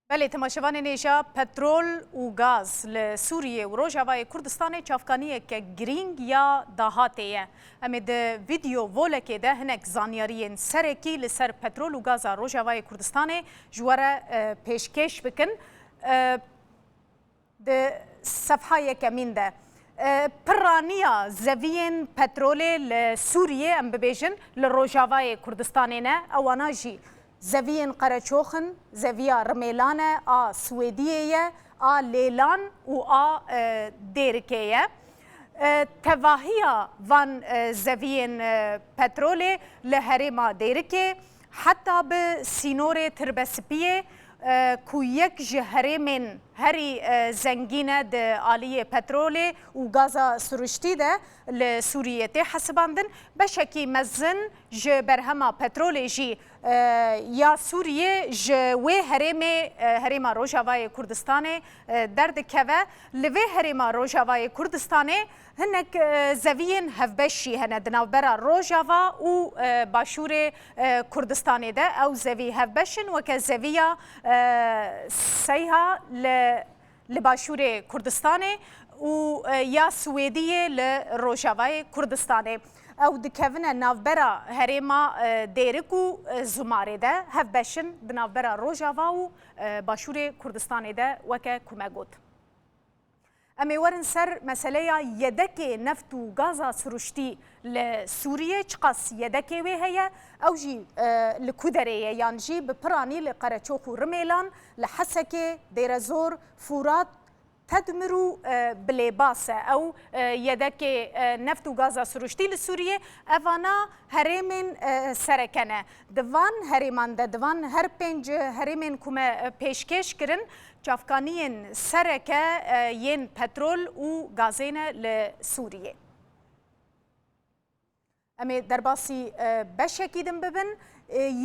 بله تماشاوان نیجا پترول و گاز لسوریه و روجاوای کردستان چافکانیه که گرینگ یا دهاتیه. اما ده ویدیو ولکه ده هنک زانیاریین سرکی لسر پترول و گاز روجاوای کردستان جواره پیشکش بکن ده صفحه کمین ده. پرانیا زوین پترول لسوریه ام ببیجن لروجاوای کردستان نه اوانا جی زوین قرچوخن زویا رمیلانه آ سویدیه آ لیلان و آ دیرکیه تواهیا وان زوین پترول لهرما دیرکه حتی به سینور تربسپیه کو یک جهره من هری زنگینه ده آلیه پترول و گازا سرشتی ده لسوریه ته حسباندن بشکی مزن جبرهما پترول جی یا سوریه جوی هرما روجاوای کردستان درد کوه لوی هرما روجاوای کردستان هنک زوین هفبشی هنه دناوبرا روجاوا و باشور کردستان ده او زوی هفبشن وکه زویا سیها لباشور کردستان و یا سویدیه لروجاوای کردستان او دکوونه ناوبرا هرما دیرک و زماره ده هفبشن دناوبرا روجاوا و باشور کردستان ده وکه کمگود. امی ورن سر مسئله یدک نفت و گازا سرشتی لسوریه چقاس یدک وی هیا او جی لکودره یان جی بپرانی لقرچوخ و رمیلان لحسک دیرزور فورات تدمرو بلباسه او یدک نفت و گازا سرشتی لسوریه اوانا هرمن سرکنه دوان هرمان ده دوان هر پنج هرمن کمه پیشکش کرن چافکانین سرکه ین پترول و گازین لسوریه امی درباسی بشکیدن ببن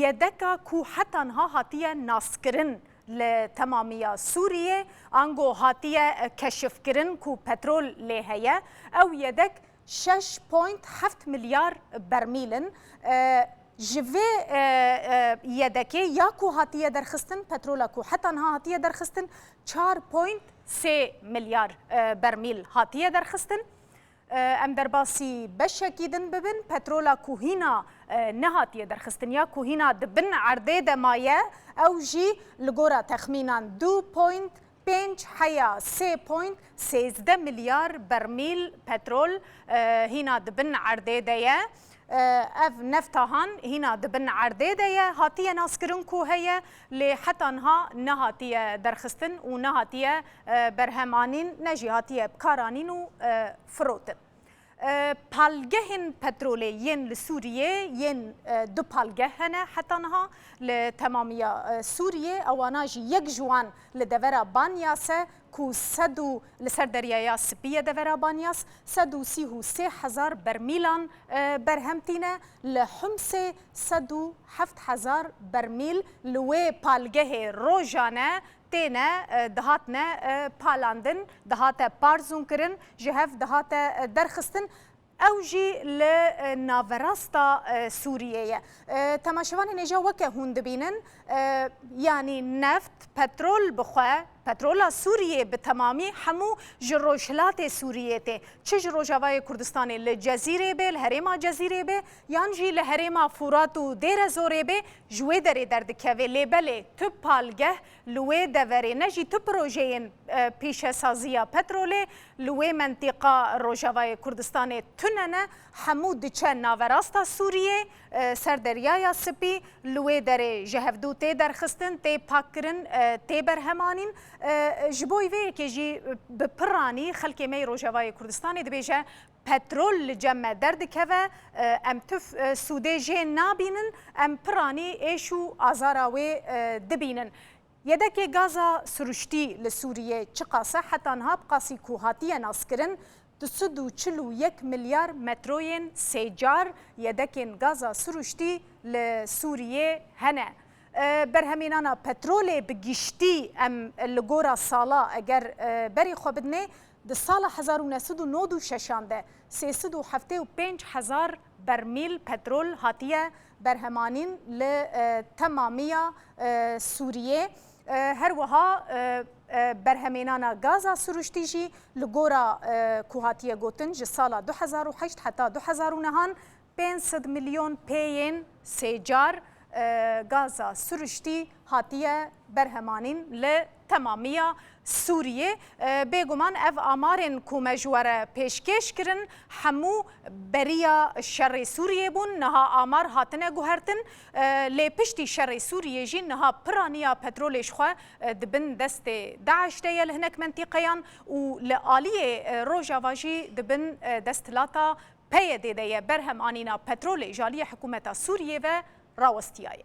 یدکا کو حتی انها هاتیه ناسکرن لتمامیه سوریه انگو هاتیه کشف کرن کو پترول لیهیه او یدک 6.7 میلیارد برمیلن جوی یدکی یا کو هاتیه درخستن پترولا کو حتی انها هاتیه درخستن 4.3 میلیارد برمیل هاتیه درخستن ام درباسی بشکیدن ببن پترولا کوهینا نهاتیه درخستن یا کوهینا دبن عرضه دمایه او جی لگورا تخمینان 2.5 حیا 3.13 میلیارد برمیل پترول هینا دبن عرضه دیه اف نفتهان هنا دبن عرضه ده هاتیه ناسکرن کو هي لحتى انها نهاتیه درخستن و نهاتیه برهمانین نجی هاتیه بکارانین و فروتن پالگهن پترول ين لسوريا ين دو پالگه هنه حتى انها لتمامية سوريا اواناجي يك جوان لدورا بانياسه کو سدو لسر دریایا سپیه دورا بانیاس 133,000 برمیلان برهمتینه لحمسه 107,000 برمیل لوی پالگه روزانه تینه دهاتنه پالاندن دهات پارزون کرن جهف دهات درخستن او جی لناوراستا سوریه تماشوان نجا وکه هون دبینن یعنی نفت پترول بخواه پترولا سوریه به تمامی همو جروشلات سوریه ته چه جروجاوای کردستان لجزیره به لهرما جزیره به یان جی لهرما فرات و دیر زوره به جوی دره درد کوی لیبله تو پالگه لوی دوره نجی تو پروژه پیش سازیا پترول لوی منطقه روجاوای کردستان تننه همو دچه ناوراستا سوریه سر دریای سپی لوی دره جهفدو تی درخستن تی پاکرن تی برهمانین جبوی وی که جی بپرانی خلک می روجاوای کردستان دبیجه پترول جمع درد که ام تف سوده جه نابینن ام پرانی ایشو آزاراوی دبینن یدک گازا سرشتی لسوریه چقاسه حتی انها بقاسی کوهاتی ناسکرن 241 میلیارد متروین سیجار یدکن گازا سرشتی لسوریه هنه برهمینانا پترول بگیشتی ام لگورا سالا اگر بری خو بدنه ده سال 1996 ده 375,000 برمیل پترول هاتیه برهمانین لتمامیه سوریه هر وها برهمینانا غازا سروشتی جی لگورا کوهاتیه گوتن جی سالا 2008 حتی 2009 500 میلیون پیین سیجار غازا سروشتی هاتیه برهمانین لتمامیه سوریه بگمان اف آمارن کو مجوره پیشکش کرن همو بریا شر سوریه بون نها آمار هاتنه گوهرتن لپشتی شر سوریه جی نها پرانیا پترولش خو دبن دست داعش دیل هنک منطقیان و لآلیه روجاواجی دبن دست لاتا پی دیده برهم آنینا پترول جالی حکومت سوریه و راوستیایه